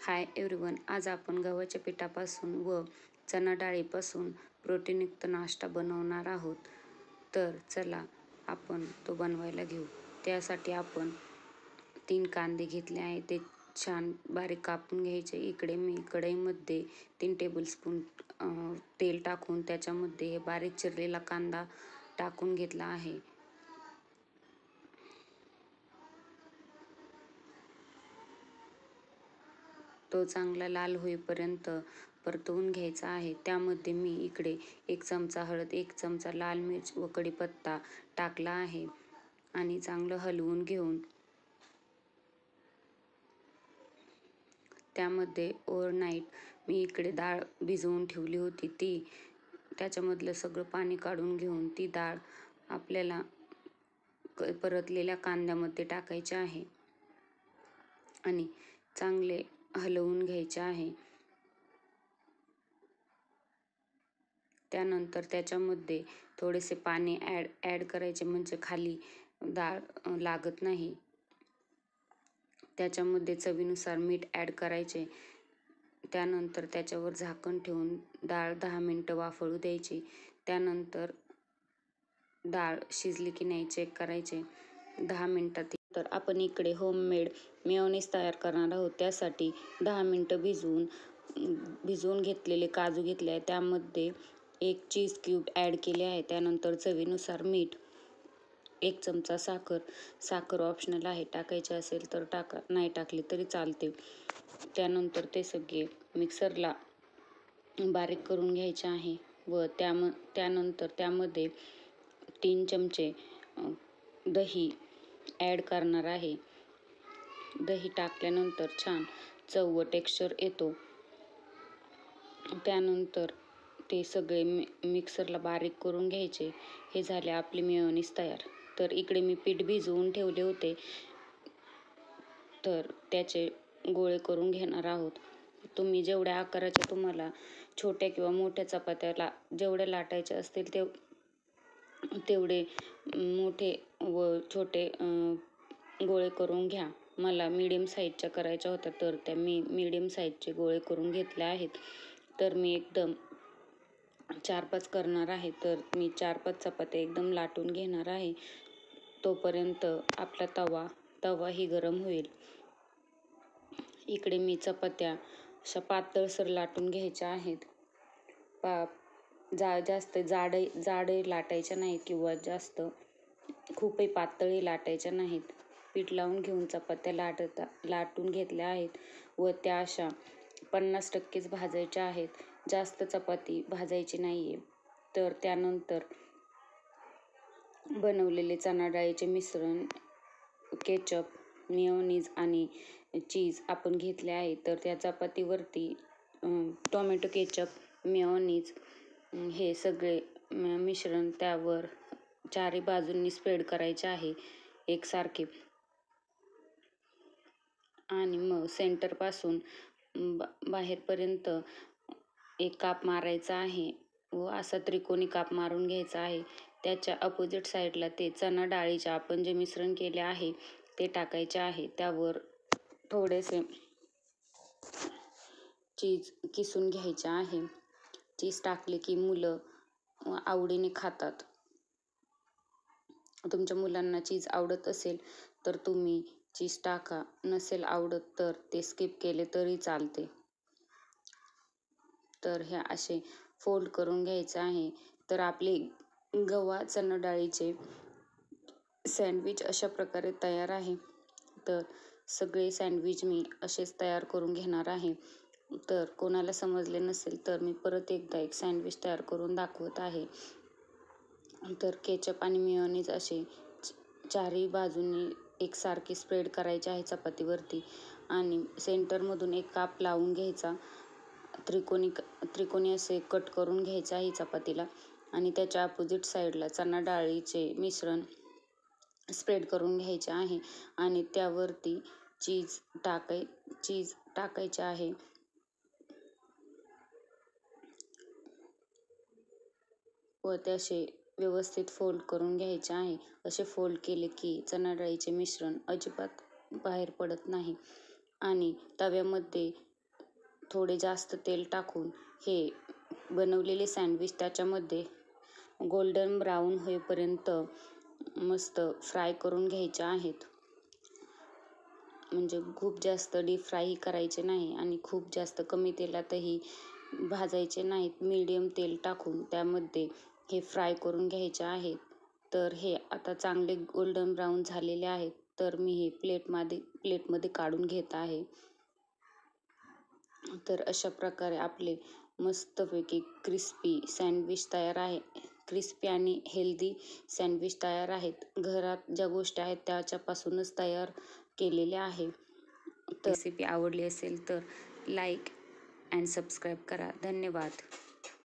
Hi everyone, आज आपण गव्हाच्या पिठापासून व चणा डाळीपासून प्रोटीनयुक्त नाश्ता बनवणार आहोत. तर चला आपण तो बनवायला घेऊ. त्यासाठी आपण 3 कांदे घेतले आहे, ते छान बारीक कापून घ्यायचे. इकडे मी कढईमध्ये 3 टेबलस्पून तेल टाकून त्याच्यामध्ये हे बारीक चिरलेला कांदा टाकून घेतला आहे. तो चांगला लाल होईपर्यंत परतवून घ्यायचा आहे. त्यामध्ये मी इकडे 1 चमचा हळद, 1 चमचा लाल मिर्च व कढीपत्ता टाकला आहे आणि चांगलं हलवून घेऊन त्यामध्ये ओव्हरनाईट मी इकडे डाळ भिजवून ठेवली होती. त्याच्यामधलं सगळं पाणी काढून घेऊन ती डाळ आपल्याला परतलेल्या कांद्यामध्ये टाकायची आहे आणि चांगले हलवून घ्यायचे आहे. त्यानंतर त्याच्यामध्ये थोडेसे पाणी ॲड करायचे, म्हणजे खाली डाळ लागत नाही. त्याच्यामध्ये चवीनुसार मीठ ॲड करायचे. त्यानंतर त्याच्यावर झाकण ठेवून डाळ 10 मिनिटं वाफळू द्यायची. त्यानंतर डाळ शिजली की नाही चेक करायचे. 10 मिनिटात तर आपण इकडे होममेड मेयोनीज तयार करणार आहोत. त्यासाठी 10 मिनिटं भिजवून घेतलेले काजू घेतले आहे. त्यामध्ये 1 चीज क्यूब ॲड केले आहे. त्यानंतर चवीनुसार मीठ, 1 चमचा साखर ऑप्शनल आहे, टाकायचे असेल तर टाका, नाही टाकली तरी चालते. त्यानंतर ते सगळे मिक्सरला बारीक करून घ्यायचे आहे व त्यानंतर त्यामध्ये 3 चमचे दही ॲड करणार आहे. दही टाकल्यानंतर छान चव व टेक्स्चर येतो. त्यानंतर ते सगळे मिक्सरला बारीक करून घ्यायचे. हे झाले आपली मेयोनीज तयार. तर इकडे मी पीठ भिजवून ठेवले होते, तर त्याचे गोळे करून घेणार आहोत. तुम्ही जेवढ्या आकाराच्या तुम्हाला छोट्या किंवा मोठ्या चपात्याला जेवढ्या लाटायच्या असतील तेवढे मोठे व छोटे गोळे करून घ्या. मला मीडियम साईजच्या करायच्या होत्या, तर त्या मी मीडियम साईजचे गोळे करून घेतले आहेत. तर मी एकदम 4-5 करणार आहे. तर मी 4-5 चपात्या एकदम लाटून घेणार आहे. तोपर्यंत आपला तवाही गरम होईल. इकडे मी चपात्या अशा पातळसर लाटून घ्यायच्या आहेत. जास्त जाडही लाटायच्या नाहीत किंवा जास्त खूपही पातळही लाटायच्या नाहीत. पीठ लावून घेऊन चपात्या लाटून घेतल्या आहेत व त्या अशा 50%च भाजायच्या आहेत. जास्त चपाती भाजायची नाही आहे. तर त्यानंतर बनवलेले चणा डाळीचे मिश्रण, केचप, मेयोनीज आणि चीज आपण घेतले आहे. तर त्या चपातीवरती टोमॅटो केचप, मेयोनीज हे सगळे मिश्रण त्यावर चारही बाजूंनी स्प्रेड करायचे आहे एकसारखे. आणि मग सेंटरपासून बाहेरपर्यंत एक काप मारायचा आहे व असा त्रिकोणी काप मारून घ्यायचा आहे. त्याच्या अपोजिट साईडला ते चणा डाळीचे आपण जे मिश्रण केले आहे ते टाकायचे आहे. त्यावर थोडेसे चीज किसून घ्यायचे आहे. चीज टाकले की मुलं आवडीने खातात. तुमच्या मुलांना चीज आवडत असेल तर तुम्ही चीज टाका, नसेल आवडत तर ते स्किप केले तरी चालते. तर हे असे फोल्ड करून घ्यायचे आहे. तर आपले गव्हा चणा डाळीचे सँडविच अशा प्रकारे तयार आहे. तर सगळे सँडविच मी असेच तयार करून घेणार आहे. तर कोणाला समजले नसेल तर मी परत एकदा एक सँडविच तयार करून दाखवत आहे. तर केचप आणि मेयोनीज असे चारही बाजूंनी एकसारखे स्प्रेड करायचे आहे चपातीवरती आणि सेंटरमधून एक काप लावून घ्यायचा. त्रिकोणी असे कट करून घ्यायचे आहे चपातीला आणि त्याच्या अपोजिट साईडला चणा डाळीचे मिश्रण स्प्रेड करून घ्यायचे आहे आणि त्यावरती चीज टाकायचे आहे. व त्याचे व्यवस्थित फोल्ड करून घ्यायचे आहे. असे फोल्ड केले की चणा डाळीचे मिश्रण अजिबात बाहेर पडत नाही. आणि तव्यामध्ये थोडे जास्त तेल टाकून हे बनवलेले सँडविच त्याच्यामध्ये गोल्डन ब्राऊन होईपर्यंत मस्त फ्राय करून घ्यायचे आहेत. म्हणजे खूप जास्त डीप फ्रायही करायचे नाही आणि खूप जास्त कमी तेलातही भाजायचे नाहीत. मीडियम तेल टाकून त्यामध्ये हे फ्राय करून घ्यायचे आहेत. तर हे आता चांगले गोल्डन ब्राऊन झालेले आहेत. तर मी हे प्लेटमध्ये काढून घेत आहे. तर अशा प्रकारे आपले मस्तपैकी क्रिस्पी सँडविच तयार आहे. क्रिस्पी आणि हेल्दी सँडविच तयार आहेत. घरात ज्या गोष्टी आहेत त्याच्यापासूनच तयार केलेले आहे. तर रेसिपी आवडली असेल तर लाईक अँड सबस्क्राईब करा. धन्यवाद.